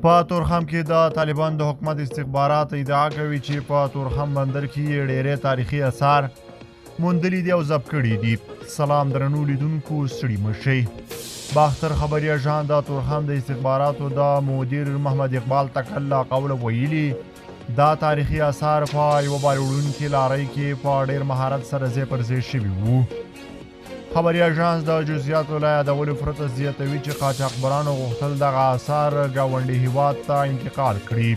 په تورخم کې د طالبان د حکومت استخبارات ادعا کوي چې په تورخم بندر کې ډېرې تاریخي اثار موندلي دي او ضبط کړي دي. سلام درنو لیدونکو، ستړي مشئ. باختر خبري اژانس د تورخم د استخباراتو د مدیر محمد اقبال تکل له قوله ویلي دا تاریخي اثار په یوه بارودونکې لارۍ کې په ډېر مهارت سره ځای پر ځای شوي وو. خبري اژانس د جزئیاتو له یادولو پرته زیاتوي چې قاچاقبرانو غوښتل دغه اثار ګاونډي هیواد ته انتقال کړي.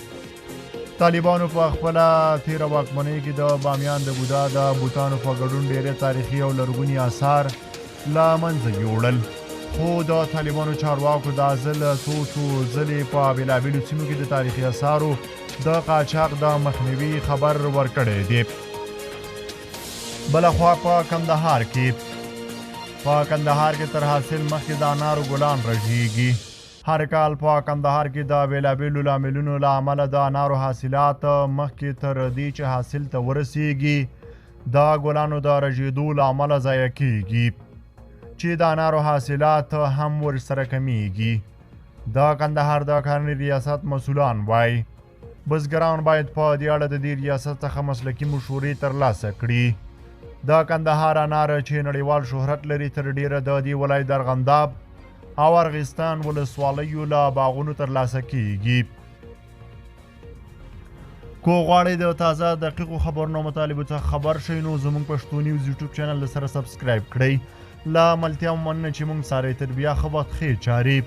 طالبانو په خپله تېره واکمنۍ کې د بامیان د بودا د بوتانو په ګډون ډېرې تاریخي او لرغوني اثار له منځه یوړل، خو د طالبانو چارواکو دا ځل څو ځلې په بېلابېلو سیمو کې د تاریخي اثارو د قاچاق د مخنیوي خبر ورکړی دی. بلخوا په کندهار کې تر حاصل مخکې د انارو ګلان رژېږي. هر کال په کندهار کې د بېلابېلو لاملونو له امله د انارو حاصلات مخکې تر دې چې حاصل ته ورسیږي د ګلانو د رژېدو له امله ضایع کېږي، چې د انارو حاصلات هم ورسره کمیږي. د کندهار د کرنې ریاست مسؤلان وایي بزګران باید په دې اړه د دې ریاست څخه مسلکي مشورې ترلاسه کړي. د کندهار انار چې نړیوال شهرت لري تر ډیره د دې ولایت د ارغنداب او ارغستان ولسوالیو له باغونو ترلاسه کیږي. کو غواړئ د تازه دقیقو خبرونو مطالبو څخه خبر شئ نو زموږ پښتو نیوز یوټیوب چینل سره سبسکرایب کړئ. له ملتیا مننه چې موږ سره تر بیا ښه وخت ښې چارې